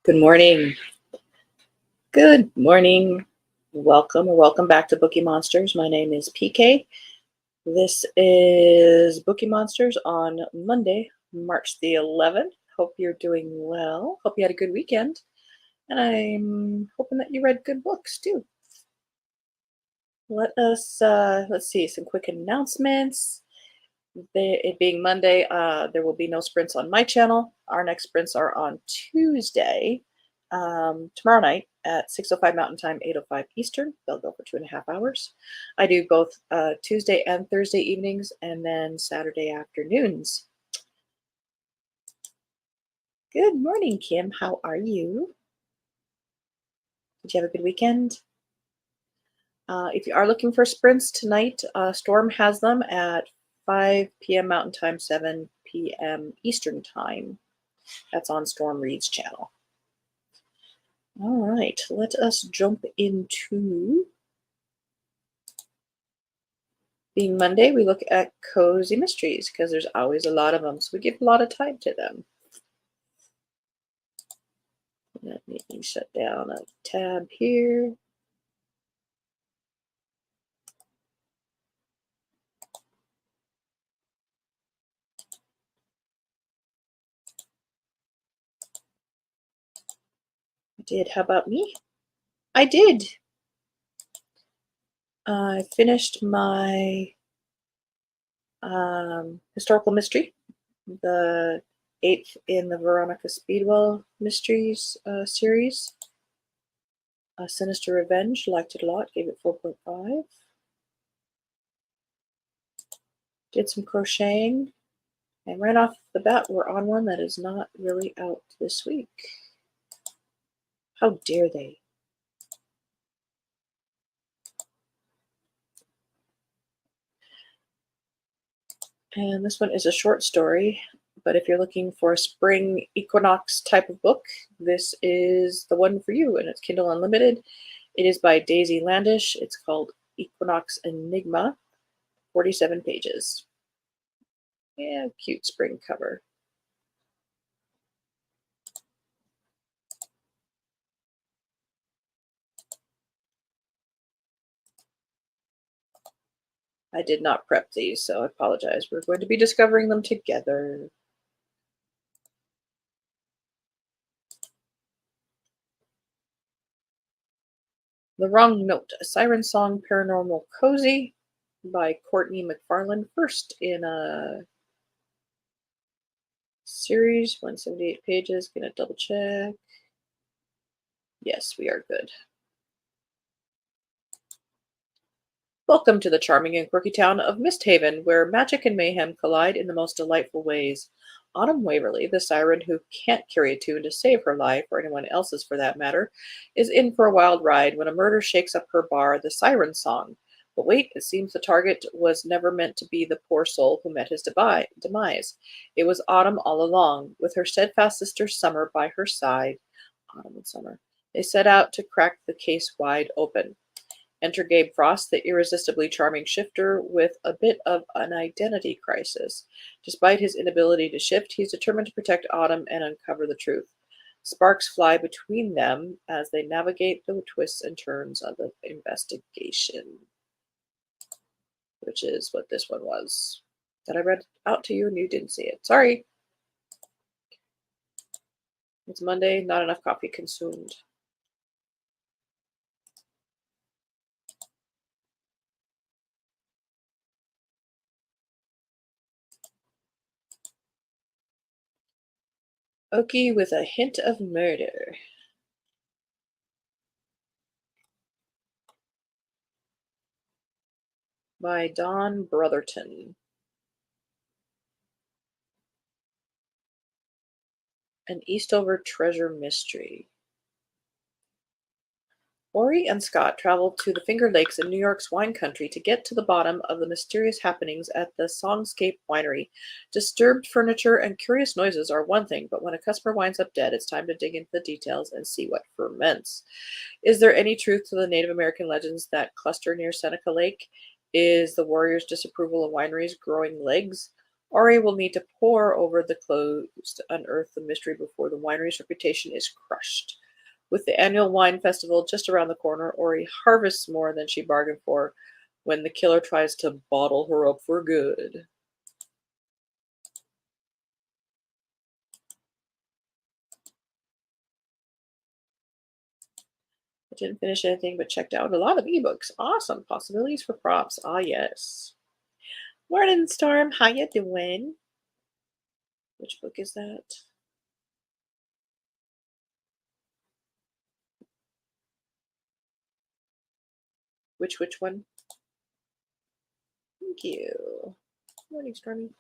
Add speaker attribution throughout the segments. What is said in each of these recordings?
Speaker 1: Good morning. Good morning. Welcome or welcome back to Bookeemonsters. My name is PK. This is Bookeemonsters on Monday, March the 11th. Hope you're doing well. Hope you had a good weekend. And I'm hoping that you read good books too. Let's see, some quick announcements. It being Monday, there will be no sprints on my channel. Our next sprints are on Tuesday, tomorrow night at 6:05 Mountain Time, 8:05 Eastern. They'll go for 2.5 hours. I do both Tuesday and Thursday evenings, and then Saturday afternoons. Good morning, Kim. How are you? Did you have a good weekend? If you are looking for sprints tonight, Storm has them at 5 p.m. Mountain Time, 7 p.m. Eastern Time. That's on Storm Reed's channel. All right, let us jump into being Monday. We look at cozy mysteries because there's always a lot of them, so we give a lot of time to them. Let me shut down a tab here. I did. How about me? I did. I finished my historical mystery, the 8th in the Veronica Speedwell Mysteries series. Sinister Revenge, liked it a lot, gave it 4.5. Did some crocheting, and right off the bat, we're on one that is not really out this week. How dare they? And this one is a short story, but if you're looking for a spring equinox type of book, this is the one for you, and it's Kindle Unlimited. It is by Daisy Landish. It's called Equinox Enigma, 47 pages. Yeah, cute spring cover. I did not prep these, so I apologize. We're going to be discovering them together. The Wrong Note, a Siren Song Paranormal Cozy by Courtney McFarland. First in a series, 178 pages. Gonna double check. Yes, we are good. Welcome to the charming and quirky town of Misthaven, where magic and mayhem collide in the most delightful ways. Autumn Waverly, the siren who can't carry a tune to save her life, or anyone else's for that matter, is in for a wild ride when a murder shakes up her bar, the Siren Song. But wait, it seems the target was never meant to be the poor soul who met his demise. It was Autumn all along, with her steadfast sister Summer by her side. Autumn and Summer. They set out to crack the case wide open. Enter Gabe Frost, the irresistibly charming shifter with a bit of an identity crisis. Despite his inability to shift, he's determined to protect Autumn and uncover the truth. Sparks fly between them as they navigate the twists and turns of the investigation, which is what this one was. That I read out to you and you didn't see it. Sorry. It's Monday, not enough coffee consumed. Okie with a hint of murder. By Dawn Brotherton. An Eastover treasure mystery. Ori and Scott traveled to the Finger Lakes in New York's wine country to get to the bottom of the mysterious happenings at the Songscape Winery. Disturbed furniture and curious noises are one thing, but when a customer winds up dead, it's time to dig into the details and see what ferments. Is there any truth to the Native American legends that cluster near Seneca Lake? Is the warriors' disapproval of wineries growing legs? Ori will need to pore over the clothes to unearth the mystery before the winery's reputation is crushed. With the annual wine festival just around the corner, Ori harvests more than she bargained for when the killer tries to bottle her up for good. I didn't finish anything but checked out a lot of ebooks. Awesome possibilities for props. Ah, yes. Morning, Storm. How you doing? Which book is that? Which one? Thank you. Morning, Stormy.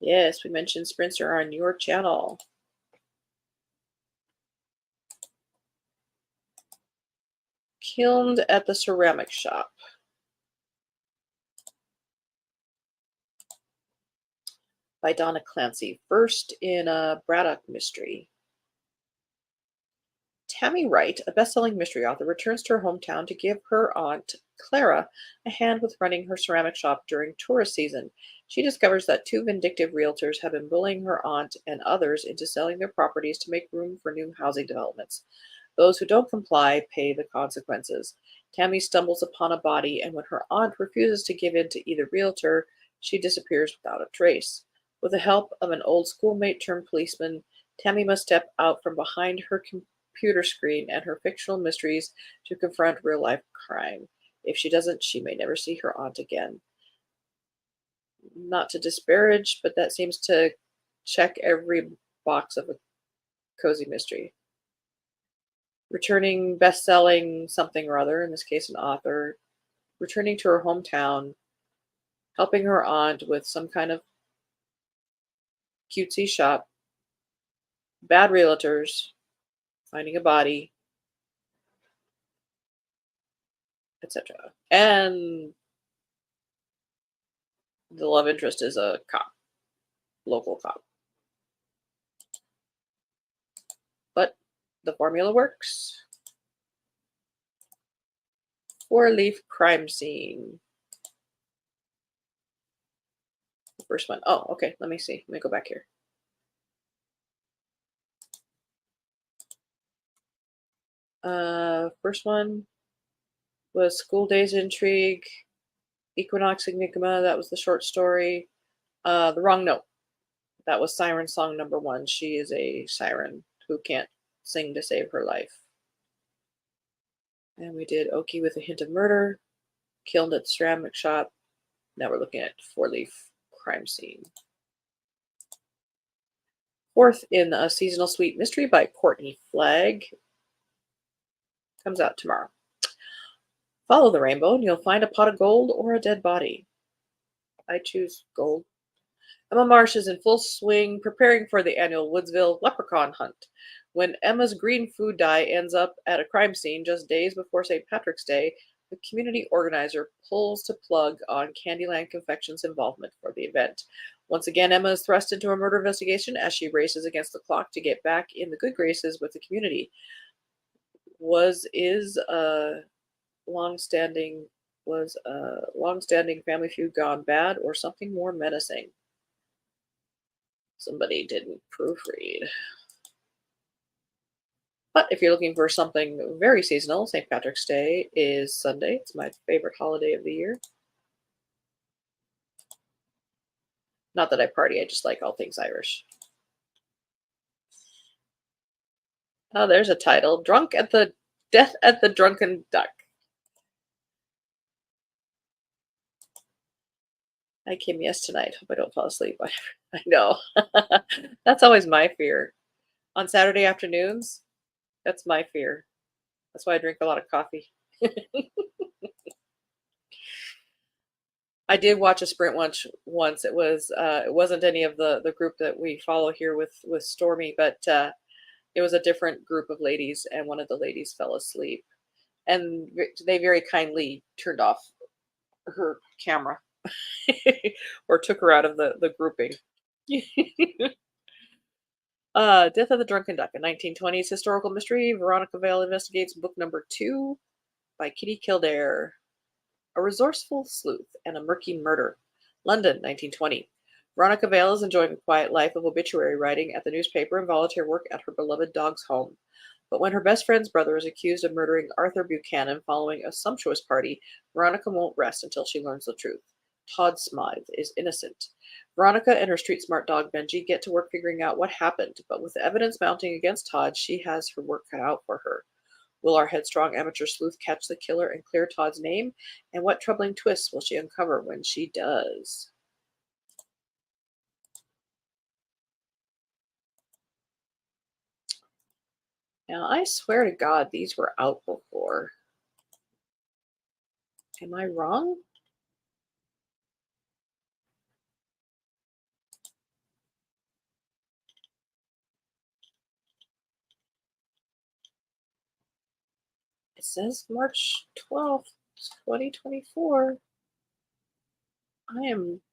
Speaker 1: Yes, we mentioned Spencer on your channel. Kilned at the ceramic shop by Donna Clancy. First in a Braddock mystery. Tammy Wright, a best-selling mystery author, returns to her hometown to give her aunt, Clara, a hand with running her ceramic shop during tourist season. She discovers that two vindictive realtors have been bullying her aunt and others into selling their properties to make room for new housing developments. Those who don't comply pay the consequences. Tammy stumbles upon a body, and when her aunt refuses to give in to either realtor, she disappears without a trace. With the help of an old schoolmate turned policeman, Tammy must step out from behind her computer screen and her fictional mysteries to confront real life crime. If she doesn't, she may never see her aunt again. Not to disparage, but that seems to check every box of a cozy mystery. Returning best-selling something or other, in this case an author, returning to her hometown, helping her aunt with some kind of cutesy shop, bad realtors, finding a body, etc. And the love interest is a cop, local cop. But the formula works. Four-leaf crime scene. The first one. Oh, okay. Let me see. Let me go back here. First one was School Days Intrigue, Equinox Enigma. That was the short story. The Wrong Note. That was Siren Song number 1. She is a siren who can't sing to save her life. And we did Oki with a Hint of Murder, Killed at the Ceramic Shop. Now we're looking at Four-Leaf Crime Scene. Fourth in a Seasonal Sweet Mystery by Courtney Flagg. Comes out tomorrow. Follow the rainbow and you'll find a pot of gold or a dead body. I choose gold. Emma Marsh is in full swing preparing for the annual Woodsville leprechaun hunt. When Emma's green food dye ends up at a crime scene just days before St. Patrick's Day, the community organizer pulls to plug on Candyland Confections' involvement for the event. Once again, Emma is thrust into a murder investigation as she races against the clock to get back in the good graces with the community. Is a long-standing family feud gone bad or something more menacing? Somebody didn't proofread. But if you're looking for something very seasonal, St. Patrick's Day is Sunday. It's my favorite holiday of the year. Not that I party, I just like all things Irish. Oh, there's a title. Death at the Drunken Duck. Hi, Kim. Yes, tonight. Hope I don't fall asleep. I know. That's always my fear. On Saturday afternoons, that's my fear. That's why I drink a lot of coffee. I did watch a sprint once. It wasn't any of the group that we follow here with Stormy, but it was a different group of ladies, and one of the ladies fell asleep, and they very kindly turned off her camera or took her out of the grouping. Death of the Drunken Duck, a 1920s historical mystery. Veronica Vale investigates book number 2 by Kitty Kildare. A resourceful sleuth and a murky murder. London, 1920. Veronica Vale is enjoying a quiet life of obituary writing at the newspaper and volunteer work at her beloved dog's home. But when her best friend's brother is accused of murdering Arthur Buchanan following a sumptuous party, Veronica won't rest until she learns the truth. Todd Smythe is innocent. Veronica and her street smart dog Benji get to work figuring out what happened, but with the evidence mounting against Todd, she has her work cut out for her. Will our headstrong amateur sleuth catch the killer and clear Todd's name? And what troubling twists will she uncover when she does? Now, I swear to God, these were out before. Am I wrong? It says March 12th, 2024.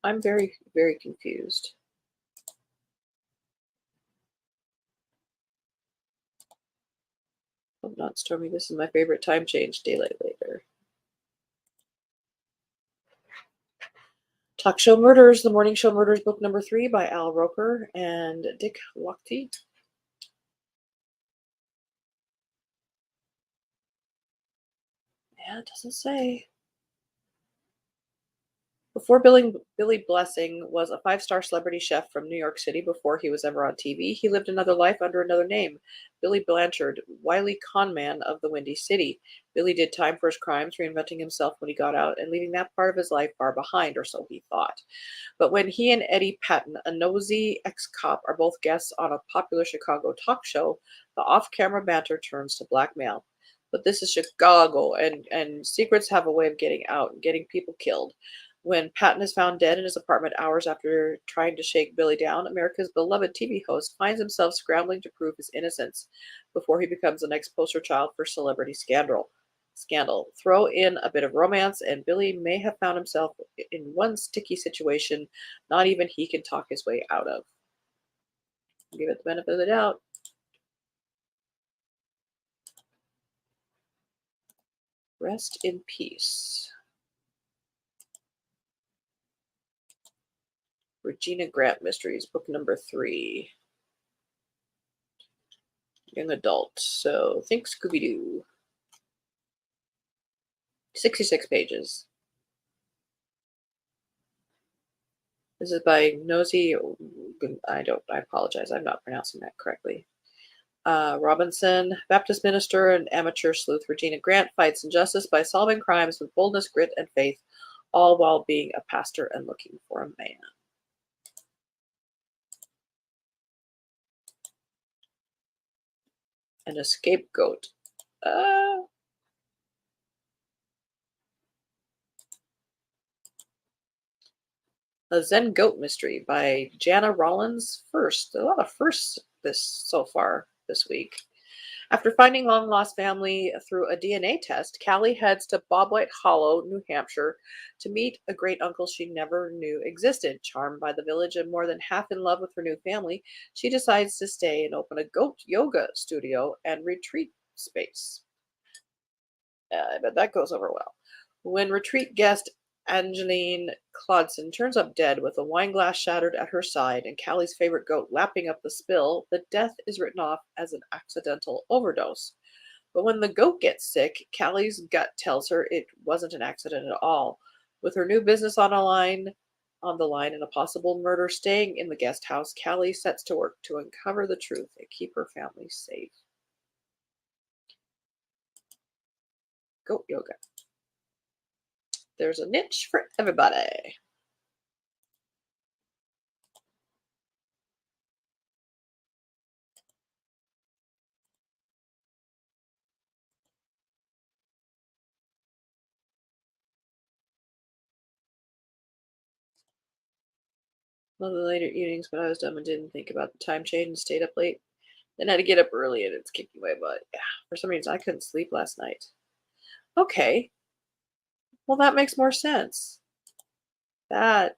Speaker 1: I'm very, very confused. Hope not, Stormy. This is my favorite time change, daylight later. Talk Show Murders, The Morning Show Murders, book number 3 by Al Roker and Dick Lochte. Yeah, it doesn't say. Before Billy Blessing was a five-star celebrity chef from New York City before he was ever on TV, he lived another life under another name. Billy Blanchard, wily conman of the Windy City. Billy did time for his crimes, reinventing himself when he got out and leaving that part of his life far behind, or so he thought. But when he and Eddie Patton, a nosy ex-cop, are both guests on a popular Chicago talk show, the off-camera banter turns to blackmail. But this is Chicago, and secrets have a way of getting out and getting people killed. When Patton is found dead in his apartment hours after trying to shake Billy down, America's beloved TV host finds himself scrambling to prove his innocence before he becomes the next poster child for celebrity scandal. Throw in a bit of romance, and Billy may have found himself in one sticky situation not even he can talk his way out of. Give it the benefit of the doubt. Rest in peace. Regina Grant Mysteries, book number 3. Young adult. So think Scooby-Doo. 66 pages. This is by Nosy. I apologize. I'm not pronouncing that correctly. Robinson, Baptist minister and amateur sleuth Regina Grant fights injustice by solving crimes with boldness, grit, and faith, all while being a pastor and looking for a man. An scapegoat. A Zen Goat Mystery by Jana Rollins. First, a lot of firsts so far this week. After finding long-lost family through a DNA test, Callie heads to Bobwhite Hollow, New Hampshire, to meet a great-uncle she never knew existed. Charmed by the village and more than half in love with her new family, she decides to stay and open a goat yoga studio and retreat space. I bet that goes over well. When retreat guest Angeline Claudson turns up dead with a wine glass shattered at her side and Callie's favorite goat lapping up the spill, the death is written off as an accidental overdose. But when the goat gets sick, Callie's gut tells her it wasn't an accident at all. With her new business on the line and a possible murder staying in the guest house, Callie sets to work to uncover the truth and keep her family safe. Goat yoga. There's a niche for everybody. One of the later evenings, but I was dumb and didn't think about the time change and stayed up late. Then had to get up early and it's kicking my butt. Yeah, for some reason I couldn't sleep last night. Okay, well that makes more sense. That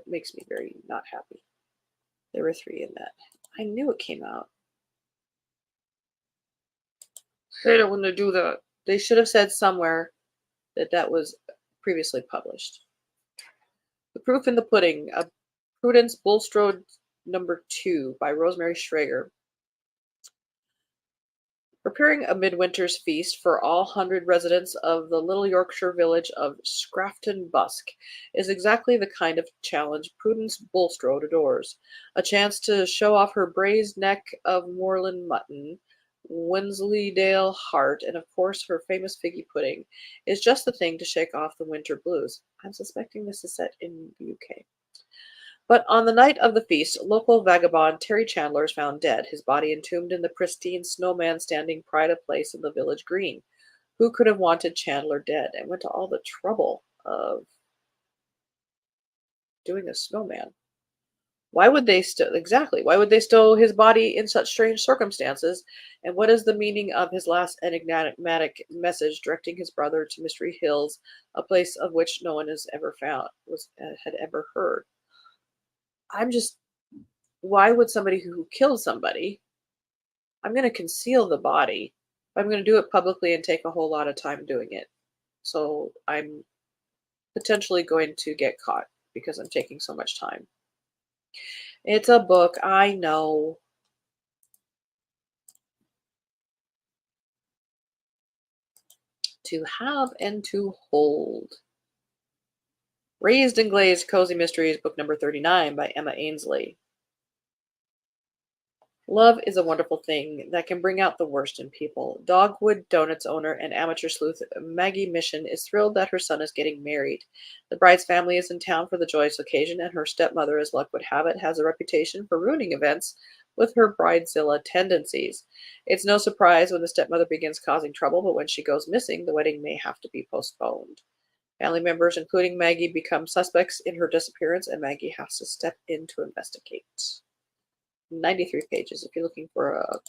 Speaker 1: makes me very not happy. There were 3 in that. I knew it came out. I hate it when they do that. They should have said somewhere that was previously published. The Proof in the Pudding, a Prudence Bulstrode number 2 by Rosemary Schrager. Preparing a midwinter's feast for all 100 residents of the little Yorkshire village of Scrafton Busk is exactly the kind of challenge Prudence Bulstrode adores. A chance to show off her braised neck of moorland mutton, Wensleydale heart, and of course her famous figgy pudding is just the thing to shake off the winter blues. I'm suspecting this is set in the UK. But on the night of the feast, local vagabond Terry Chandler is found dead, his body entombed in the pristine snowman standing pride of place in the village green. Who could have wanted Chandler dead and went to all the trouble of doing a snowman? Why would they stow exactly? Why would they stow his body in such strange circumstances? And what is the meaning of his last enigmatic message directing his brother to Mystery Hills, a place of which no one has ever had ever heard? I'm just Why would somebody who killed somebody, I'm going to conceal the body. I'm going to do it publicly and take a whole lot of time doing it. So I'm potentially going to get caught because I'm taking so much time. It's a book, I know. To have and to hold. Raised and Glazed Cozy Mysteries, book number 39 by Emma Ainsley. Love is a wonderful thing that can bring out the worst in people. Dogwood Donuts owner and amateur sleuth Maggie Mission is thrilled that her son is getting married. The bride's family is in town for the joyous occasion, and her stepmother, as luck would have it, has a reputation for ruining events with her bridezilla tendencies. It's no surprise when the stepmother begins causing trouble, but when she goes missing, the wedding may have to be postponed. Family members, including Maggie, become suspects in her disappearance, and Maggie has to step in to investigate. 93 pages if you're looking for a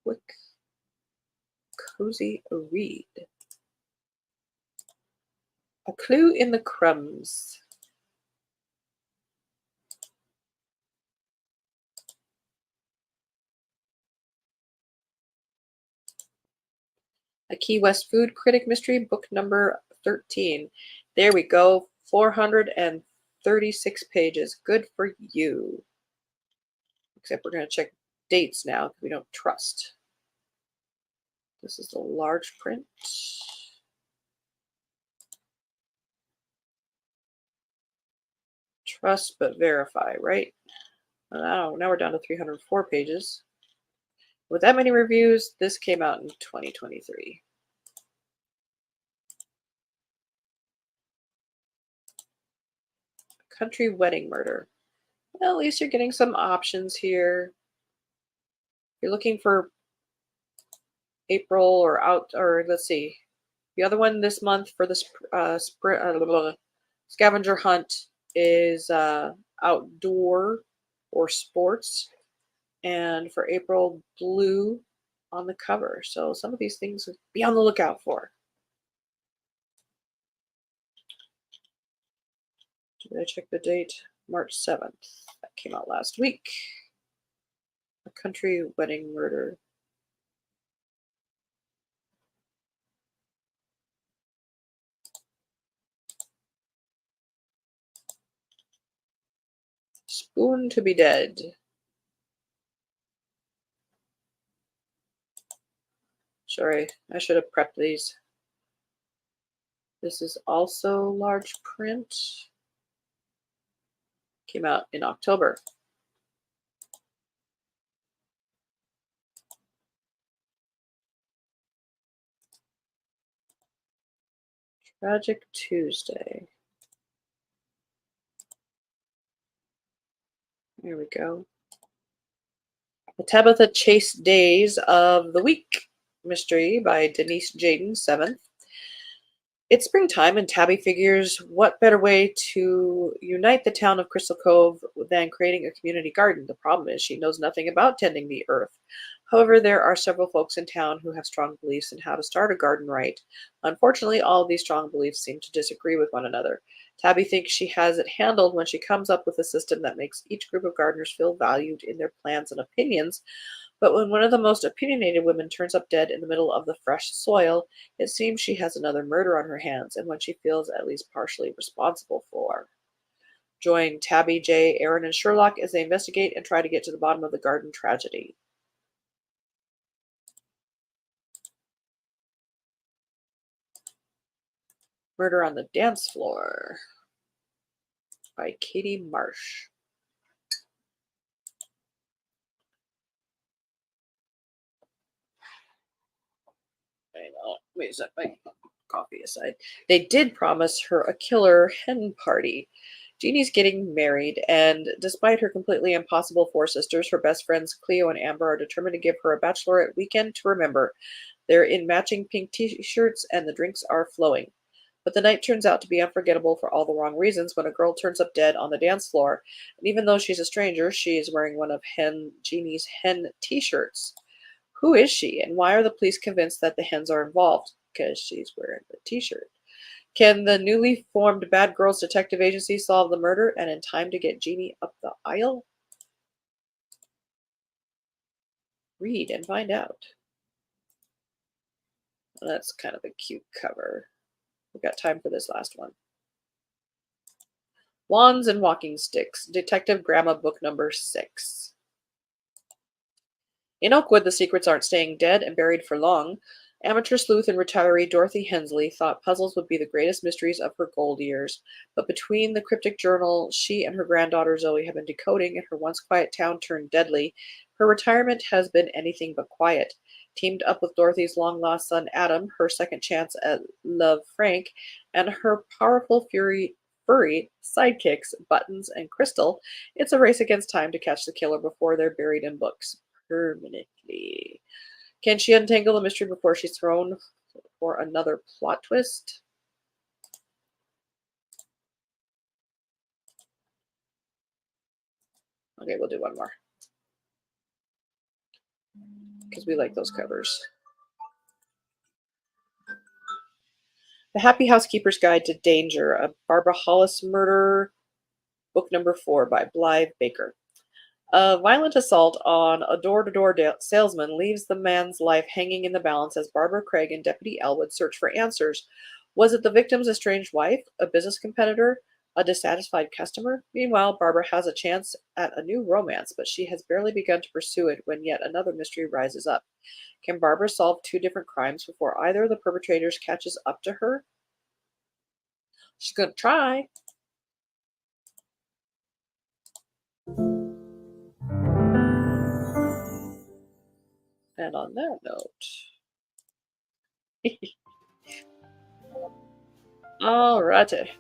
Speaker 1: quick, cozy read. A Clue in the Crumbs. A Key West food critic mystery, book number 13. There we go, 436 pages. Good for you. Except we're going to check dates now because we don't trust. This is the large print. Trust but verify, right? Now we're down to 304 pages. With that many reviews, this came out in 2023. Country Wedding Murder. Well, at least you're getting some options here. You're looking for April or let's see. The other one this month for the scavenger hunt is outdoor or sports. And for April, blue on the cover. So some of these things be on the lookout for. Did I check the date? March 7th. That came out last week. A Country Wedding Murder. Spoon to be Dead. Sorry, I should have prepped these. This is also large print. Came out in October. Tragic Tuesday. There we go. The Tabitha Chase Days of the Week mystery by Denise Jaden, 7th. It's springtime, and Tabby figures what better way to unite the town of Crystal Cove than creating a community garden. The problem is she knows nothing about tending the earth. However, there are several folks in town who have strong beliefs in how to start a garden right. Unfortunately, all of these strong beliefs seem to disagree with one another. Tabby thinks she has it handled when she comes up with a system that makes each group of gardeners feel valued in their plans and opinions. But when one of the most opinionated women turns up dead in the middle of the fresh soil, it seems she has another murder on her hands, and one she feels at least partially responsible for. Join Tabby, Jay, Aaron, and Sherlock as they investigate and try to get to the bottom of the garden tragedy. Murder on the Dance Floor by Katie Marsh. I know. Wait, set my coffee aside. They did promise her a killer hen party. Jeannie's getting married, and despite her completely impossible four sisters, her best friends Cleo and Amber are determined to give her a bachelorette weekend to remember. They're in matching pink t-shirts, and the drinks are flowing. But the night turns out to be unforgettable for all the wrong reasons when a girl turns up dead on the dance floor. And even though she's a stranger, she is wearing one of Jeannie's hen t-shirts. Who is she, and why are the police convinced that the hens are involved? Because she's wearing the t-shirt. Can the newly formed Bad Girls Detective Agency solve the murder and in time to get Jeannie up the aisle? Read and find out. Well, that's kind of a cute cover. We've got time for this last one. Wands and Walking Sticks, Detective Grandma book number 6. In Oakwood, the secrets aren't staying dead and buried for long. Amateur sleuth and retiree Dorothy Hensley thought puzzles would be the greatest mysteries of her gold years, but between the cryptic journal she and her granddaughter Zoe have been decoding and her once quiet town turned deadly, her retirement has been anything but quiet. Teamed up with Dorothy's long-lost son Adam, her second chance at love Frank, and her powerful furry sidekicks Buttons and Crystal, it's a race against time to catch the killer before they're buried in books permanently. Can she untangle the mystery before she's thrown for another plot twist? Okay, we'll do one more because we like those covers. The Happy Housekeeper's Guide to Danger, a Barbara Hollis murder, book number 4 by Blythe Baker. A violent assault on a door-to-door salesman leaves the man's life hanging in the balance as Barbara Craig and Deputy Elwood search for answers. Was it the victim's estranged wife, a business competitor, a dissatisfied customer? Meanwhile, Barbara has a chance at a new romance, but she has barely begun to pursue it when yet another mystery rises up. Can Barbara solve 2 different crimes before either of the perpetrators catches up to her? She's going to try. And on that note, all righty.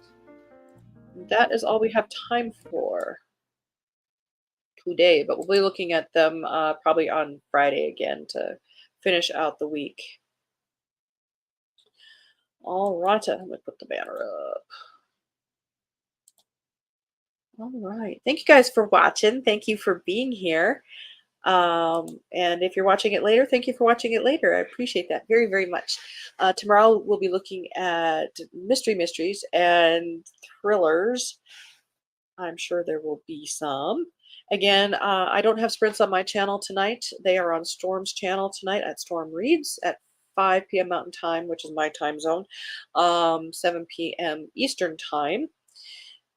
Speaker 1: That is all we have time for today, but we'll be looking at them probably on Friday again to finish out the week. All righty, let me put the banner up. All right. Thank you guys for watching. Thank you for being here. And if you're watching it later, thank you for watching it later. I appreciate that very, very much. Tomorrow we'll be looking at mysteries and thrillers. I'm sure there will be some. Again, I don't have sprints on my channel tonight. They are on Storm's channel tonight at Storm Reads at 5 p.m. Mountain Time, which is my time zone, 7 p.m. Eastern Time.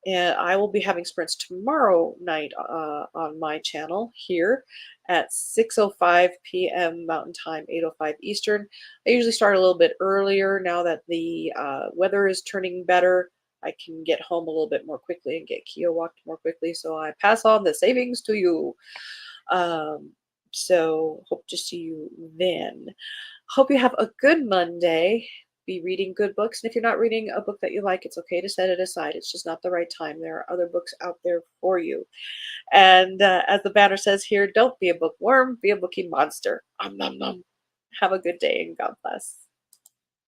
Speaker 1: And I will be having sprints tomorrow night on my channel here at 6:05 p.m. Mountain Time, 8:05 Eastern. I usually start a little bit earlier now that the weather is turning better. I can get home a little bit more quickly and get Keo walked more quickly, so I pass on the savings to you. So hope to see you then. Hope you have a good Monday. Be reading good books. And if you're not reading a book that you like, it's okay to set it aside. It's just not the right time. There are other books out there for you. And as the banner says here, don't be a bookworm, be a bookie monster. Nom, nom, nom. Have a good day and God bless.